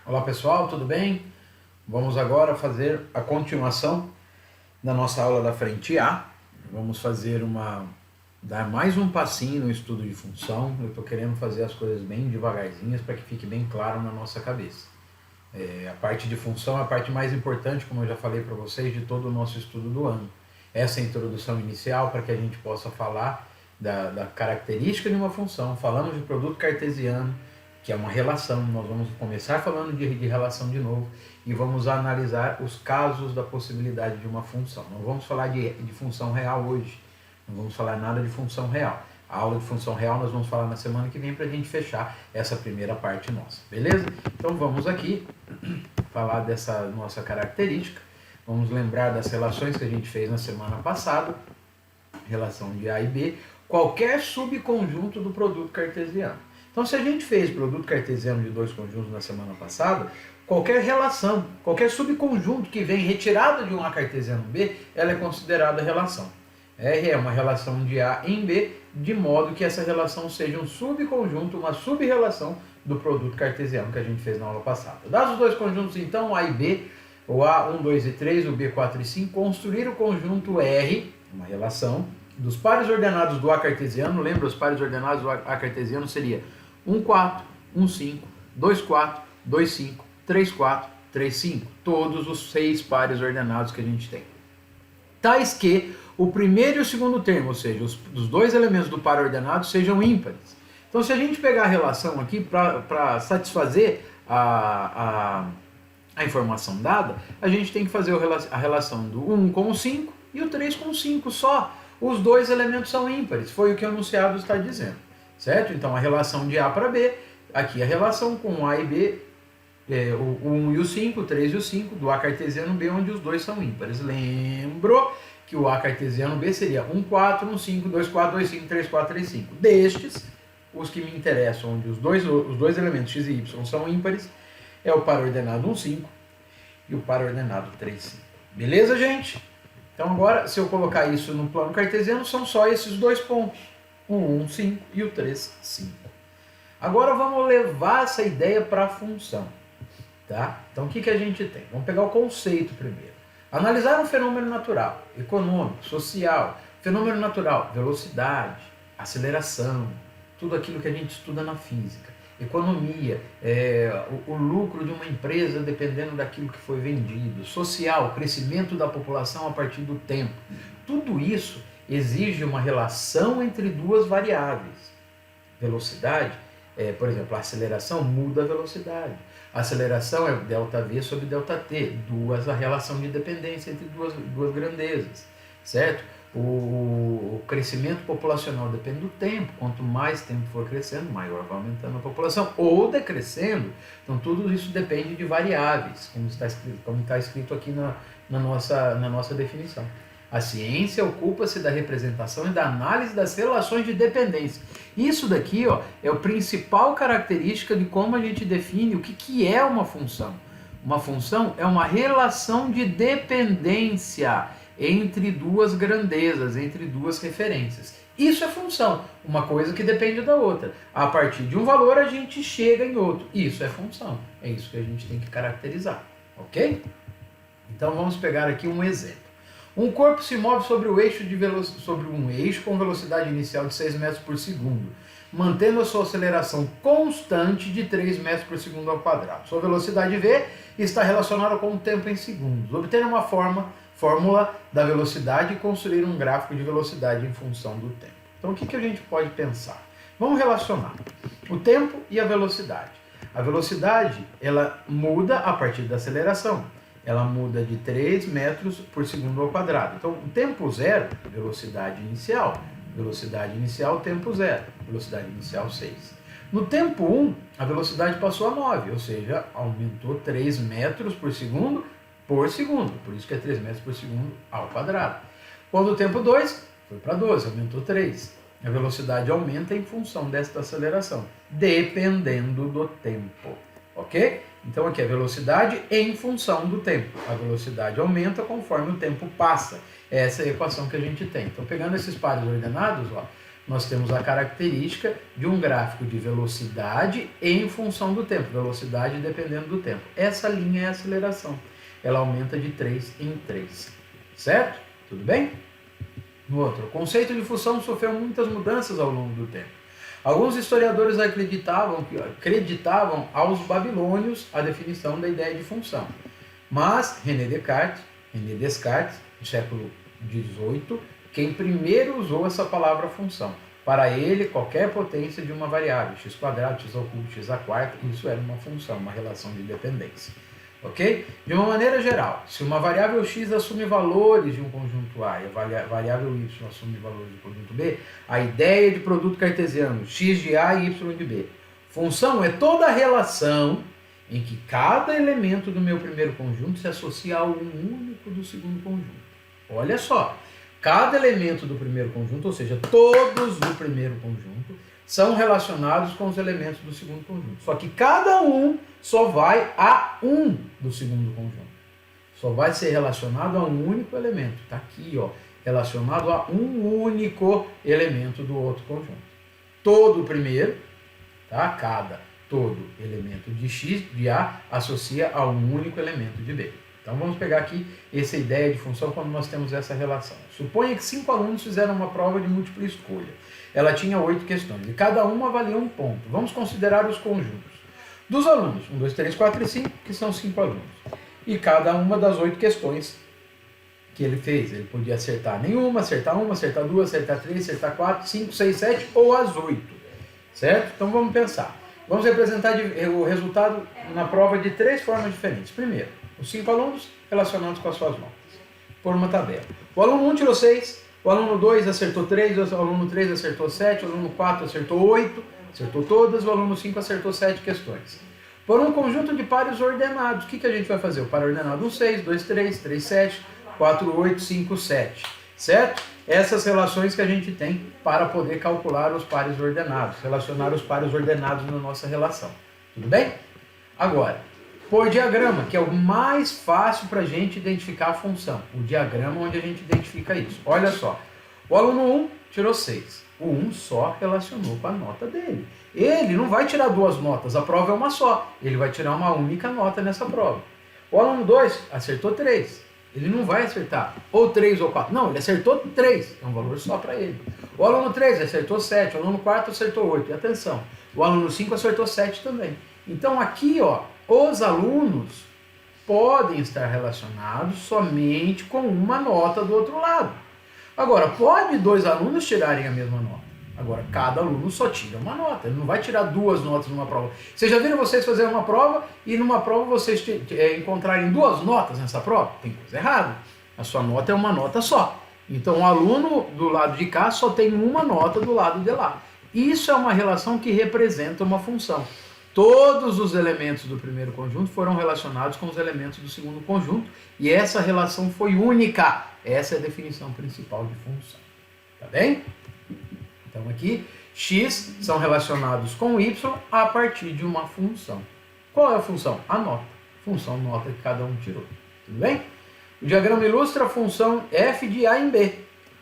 Olá pessoal, tudo bem? Vamos agora fazer a continuação da nossa aula da frente A. Vamos dar mais um passinho no estudo de função. Eu estou querendo fazer as coisas bem devagarzinhas para que fique bem claro na nossa cabeça. A parte de função é a parte mais importante, como eu já falei para vocês, de todo o nosso estudo do ano. Essa é a introdução inicial para que a gente possa falar da característica de uma função. Falamos de produto cartesiano, que é uma relação. Nós vamos começar falando de relação de novo e vamos analisar os casos da possibilidade de uma função. Não vamos falar de função real hoje, não vamos falar nada de função real. A aula de função real nós vamos falar na semana que vem para a gente fechar essa primeira parte nossa, beleza? Então vamos aqui falar dessa nossa característica. Vamos lembrar das relações que a gente fez na semana passada, relação de A e B, qualquer subconjunto do produto cartesiano. Então, se a gente fez produto cartesiano de dois conjuntos na semana passada, qualquer relação, qualquer subconjunto que vem retirado de um A cartesiano B, ela é considerada relação. R é uma relação de A em B, de modo que essa relação seja um subconjunto, uma sub-relação do produto cartesiano que a gente fez na aula passada. Dados os dois conjuntos, então, A e B, o A 1, 2 e 3, o B 4 e 5, construir o conjunto R, uma relação, dos pares ordenados do A cartesiano. Lembra, os pares ordenados do A cartesiano seria 1, 4, 1, 5, 2, 4, 2, 5, 3, 4, 3, 5. Todos os 6 pares ordenados que a gente tem. Tais que o primeiro e o segundo termo, ou seja, os dois elementos do par ordenado, sejam ímpares. Então, se a gente pegar a relação aqui para satisfazer a informação dada, a gente tem que fazer a relação do 1 com o 5 e o 3 com o 5 só. Os dois elementos são ímpares, foi o que o enunciado está dizendo, certo? Então, a relação de A para B, aqui a relação com A e B, o 1 e o 5, o 3 e o 5, do A cartesiano B, onde os dois são ímpares. Lembro que o A cartesiano B seria 1, 4, 1, 5, 2, 4, 2, 5, 3, 4, 3, 5. Destes, os que me interessam, onde os dois elementos x e y são ímpares, é o par ordenado 1, 5 e o par ordenado 3, 5. Beleza, gente? Então agora, se eu colocar isso no plano cartesiano, são só esses dois pontos. O 1, 5 e o 3, 5. Agora vamos levar essa ideia para a função. Tá? Então o que a gente tem? Vamos pegar o conceito primeiro. Analisar um fenômeno natural, econômico, social. Fenômeno natural, velocidade, aceleração, tudo aquilo que a gente estuda na física. Economia, o lucro de uma empresa dependendo daquilo que foi vendido. Social, crescimento da população a partir do tempo. Tudo isso exige uma relação entre duas variáveis. Velocidade, por exemplo, a aceleração muda a velocidade. A aceleração é ΔV sobre ΔT, a relação de dependência entre duas grandezas, certo? O crescimento populacional depende do tempo. Quanto mais tempo for crescendo, maior vai aumentando a população, ou decrescendo. Então, tudo isso depende de variáveis, como está escrito aqui na nossa definição. A ciência ocupa-se da representação e da análise das relações de dependência. Isso daqui, é a principal característica de como a gente define o que é uma função. Uma função é uma relação de dependência entre duas grandezas, entre duas referências. Isso é função, uma coisa que depende da outra. A partir de um valor a gente chega em outro. Isso é função, é isso que a gente tem que caracterizar, ok? Então vamos pegar aqui um exemplo. Um corpo se move sobre um eixo com velocidade inicial de 6 metros por segundo, mantendo a sua aceleração constante de 3 metros por segundo ao quadrado. Sua velocidade V está relacionada com o tempo em segundos. Obter uma fórmula da velocidade e construir um gráfico de velocidade em função do tempo. Então, o que a gente pode pensar? Vamos relacionar o tempo e a velocidade. A velocidade, ela muda a partir da aceleração. Ela muda de 3 metros por segundo ao quadrado. Então, o tempo zero, velocidade inicial, tempo zero, velocidade inicial 6. No tempo 1, a velocidade passou a 9, ou seja, aumentou 3 metros por segundo, por isso que é 3 metros por segundo ao quadrado. Quando o tempo 2, foi para 12, aumentou 3. A velocidade aumenta em função desta aceleração, dependendo do tempo, ok? Então aqui a velocidade em função do tempo. A velocidade aumenta conforme o tempo passa. Essa é a equação que a gente tem. Então pegando esses pares ordenados, nós temos a característica de um gráfico de velocidade em função do tempo, velocidade dependendo do tempo. Essa linha é a aceleração, ela aumenta de 3 em 3, certo? Tudo bem? No outro, o conceito de função sofreu muitas mudanças ao longo do tempo. Alguns historiadores acreditavam aos babilônios a definição da ideia de função, mas René Descartes, no século XVIII, quem primeiro usou essa palavra função. Para ele, qualquer potência de uma variável, x², x ao cubo, x à quarta, isso era uma função, uma relação de dependência. Ok? De uma maneira geral, se uma variável x assume valores de um conjunto A e a variável y assume valores do conjunto B, a ideia de produto cartesiano x de A e y de B. Função é toda a relação em que cada elemento do meu primeiro conjunto se associa a um único do segundo conjunto. Olha só, cada elemento do primeiro conjunto, ou seja, todos do primeiro conjunto, são relacionados com os elementos do segundo conjunto. Só que cada um só vai a um do segundo conjunto. Só vai ser relacionado a um único elemento. Está aqui, ó, relacionado a um único elemento do outro conjunto. Todo primeiro, tá? Todo elemento de x, de A, associa a um único elemento de B. Então vamos pegar aqui essa ideia de função quando nós temos essa relação. Suponha que 5 alunos fizeram uma prova de múltipla escolha. Ela tinha 8 questões e cada uma valia um ponto. Vamos considerar os conjuntos dos alunos, 1, 2, 3, 4 e 5, que são 5 alunos. E cada uma das 8 questões que ele fez, ele podia acertar nenhuma, acertar uma, acertar duas, acertar 3, acertar 4, 5, 6, 7 ou as 8. Certo? Então vamos pensar. Vamos representar o resultado na prova de 3 formas diferentes. Primeiro, os 5 alunos relacionados com as suas notas, por uma tabela. O aluno 1 tirou 6, o aluno 2 acertou 3, o aluno 3 acertou 7, o aluno 4 acertou 8, acertou todas, o aluno 5 acertou 7 questões. Por um conjunto de pares ordenados, o que a gente vai fazer? O par ordenado 1, 6, 2, 3, 3, 7, 4, 8, 5, 7, certo? Essas relações que a gente tem para poder calcular os pares ordenados, relacionar os pares ordenados na nossa relação. Tudo bem? Agora, por diagrama, que é o mais fácil para a gente identificar a função. O diagrama onde a gente identifica isso. Olha só, o aluno 1 tirou 6. O 1 só relacionou com a nota dele. Ele não vai tirar 2 notas, a prova é uma só. Ele vai tirar uma única nota nessa prova. O aluno 2 acertou 3. Ele não vai acertar ou 3 ou 4. Não, ele acertou 3. É um valor só para ele. O aluno 3 acertou 7. O aluno 4 acertou 8. E atenção, o aluno 5 acertou 7 também. Então aqui, ó, os alunos podem estar relacionados somente com uma nota do outro lado. Agora, pode 2 alunos tirarem a mesma nota. Agora, cada aluno só tira uma nota. Ele não vai tirar 2 notas numa prova. Vocês já viram vocês fazerem uma prova e numa prova vocês encontrarem 2 notas nessa prova? Tem coisa errada. A sua nota é uma nota só. Então, o aluno do lado de cá só tem uma nota do lado de lá. Isso é uma relação que representa uma função. Todos os elementos do primeiro conjunto foram relacionados com os elementos do segundo conjunto e essa relação foi única. Essa é a definição principal de função. Tá bem? Então aqui, x são relacionados com y a partir de uma função. Qual é a função? A nota. Função nota que cada um tirou. Tudo bem? O diagrama ilustra a função f de A em B.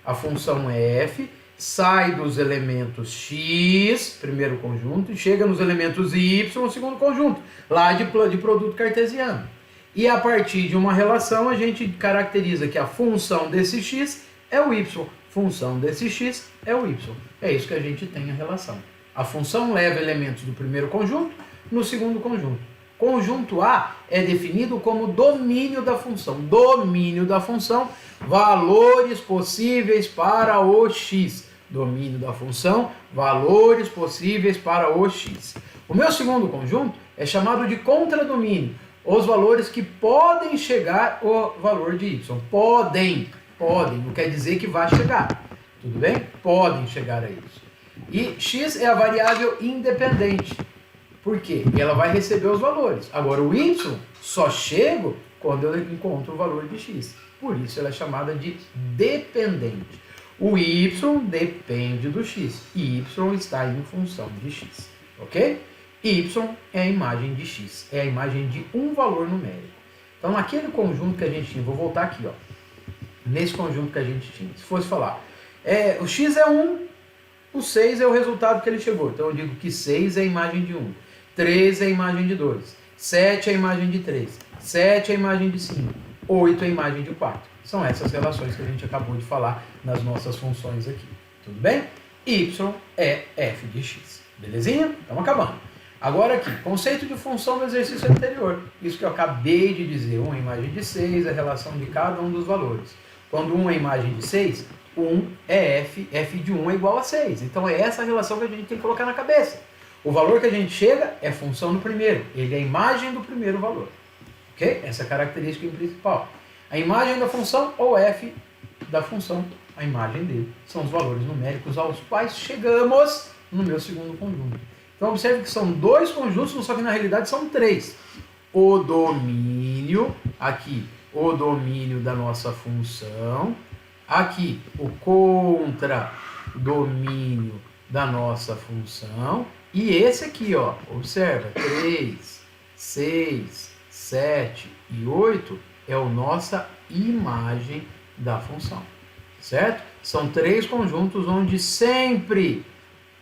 A função f sai dos elementos x, primeiro conjunto, e chega nos elementos y, segundo conjunto, lá de produto cartesiano. E a partir de uma relação, a gente caracteriza que a função desse x é o y, função desse x é o y. É isso que a gente tem a relação. A função leva elementos do primeiro conjunto no segundo conjunto. Conjunto A é definido como domínio da função. Domínio da função, valores possíveis para o x. Domínio da função, valores possíveis para o x. O meu segundo conjunto é chamado de contradomínio. Os valores que podem chegar ao valor de y. Podem, não quer dizer que vai chegar. Tudo bem? Podem chegar a isso. E x é a variável independente. Por quê? Ela vai receber os valores. Agora, o y só chega quando eu encontro o valor de x. Por isso, ela é chamada de dependente. O y depende do x. E y está em função de x. Ok? Y é a imagem de x. É a imagem de um valor numérico. Então, naquele conjunto que a gente tinha, vou voltar aqui, ó. Nesse conjunto que a gente tinha. Se fosse falar, o x é 1, O 6 é o resultado que ele chegou. Então eu digo que 6 é a imagem de 1. 3 é a imagem de 2. 7 é a imagem de 3. 7 é a imagem de 5. 8 é a imagem de 4. São essas relações que a gente acabou de falar nas nossas funções aqui. Tudo bem? Y é f de x. Belezinha? Estamos acabando. Agora aqui, conceito de função do exercício anterior. Isso que eu acabei de dizer. 1 é a imagem de 6, a relação de cada um dos valores. Quando 1 é a imagem de 6, 1 é f de 1 é igual a 6. Então é essa a relação que a gente tem que colocar na cabeça. O valor que a gente chega é função do primeiro. Ele é a imagem do primeiro valor. Ok? Essa é a característica principal. A imagem da função ou f da função, a imagem dele, são os valores numéricos aos quais chegamos no meu segundo conjunto. Então observe que são dois conjuntos, só que na realidade são três. O domínio, aqui, o domínio da nossa função, aqui, o contradomínio da nossa função, e esse aqui, ó, observa, 3, 6, 7 e 8 é a nossa imagem da função, certo? São três conjuntos onde sempre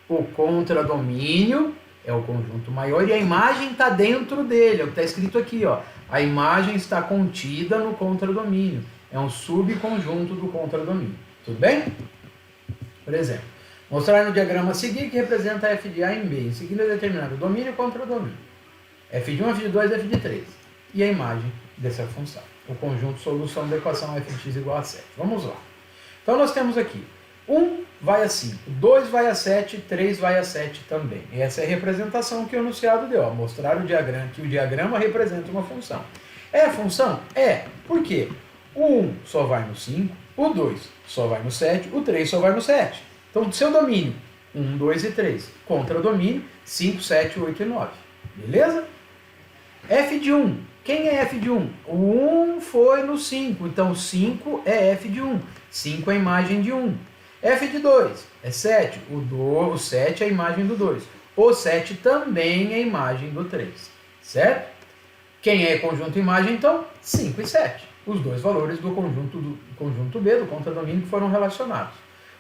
o contradomínio é o conjunto maior e a imagem está dentro dele, é o que está escrito aqui, ó. A imagem está contida no contradomínio, é um subconjunto do contradomínio, tudo bem? Por exemplo, mostrar no diagrama a seguir que representa f de A em B, em seguida é determinado o domínio e o contradomínio, f de 1, f de 2, f de 3, e a imagem dessa função, o conjunto solução da equação f de x igual a 7. Vamos lá. Então nós temos aqui 1 vai a 5, 2 vai a 7, 3 vai a 7 também. Essa é a representação que o enunciado deu. Ó. Mostrar o diagrama, que o diagrama representa uma função. É função? É. Por quê? O 1 só vai no 5, o 2 só vai no 7, o 3 só vai no 7. Então, do seu domínio, 1, 2 e 3. Contra domínio, 5, 7, 8 e 9. Beleza? F de 1. Quem é f de 1? O 1 foi no 5, então 5 é f de 1. 5 é a imagem de 1. F de 2 é 7, o 7 é a imagem do 2. O 7 também é a imagem do 3, certo? Quem é conjunto imagem, então? 5 e 7. Os dois valores do conjunto B, do contradomínio, que foram relacionados.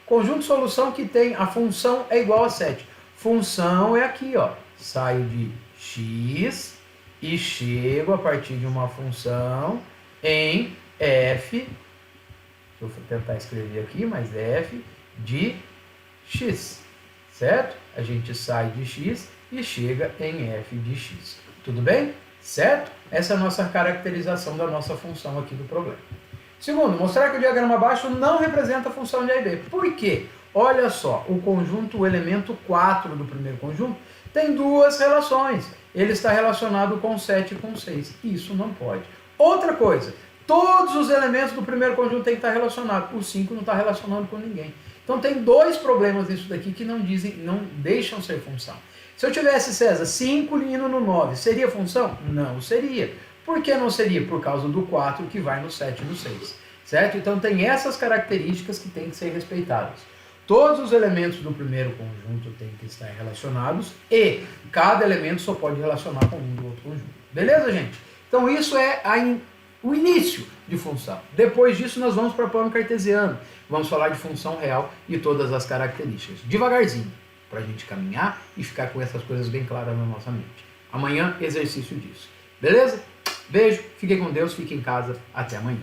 Conjunto solução que tem a função é igual a 7. Função é aqui, ó. Saio de x e chego a partir de uma função em f, deixa eu tentar escrever aqui, mas f de x, certo? A gente sai de x e chega em f de x. Tudo bem? Certo? Essa é a nossa caracterização da nossa função aqui do problema. Segundo, mostrar que o diagrama abaixo não representa a função de A e B. Por quê? Olha só, o conjunto, o elemento 4 do primeiro conjunto, tem duas relações. Ele está relacionado com 7 e com 6. Isso não pode. Outra coisa, todos os elementos do primeiro conjunto têm que estar relacionados. O 5 não está relacionado com ninguém. Então tem dois problemas nisso daqui que não deixam ser função. Se eu tivesse, César, 5 indo no 9, seria função? Não seria. Por que não seria? Por causa do 4 que vai no 7 e no 6. Certo? Então tem essas características que têm que ser respeitadas. Todos os elementos do primeiro conjunto têm que estar relacionados e cada elemento só pode relacionar com um do outro conjunto. Beleza, gente? Então isso é o início de função. Depois disso nós vamos para o plano cartesiano. Vamos falar de função real e todas as características. Devagarzinho, para a gente caminhar e ficar com essas coisas bem claras na nossa mente. Amanhã, exercício disso. Beleza? Beijo, fiquem com Deus, fiquem em casa. Até amanhã.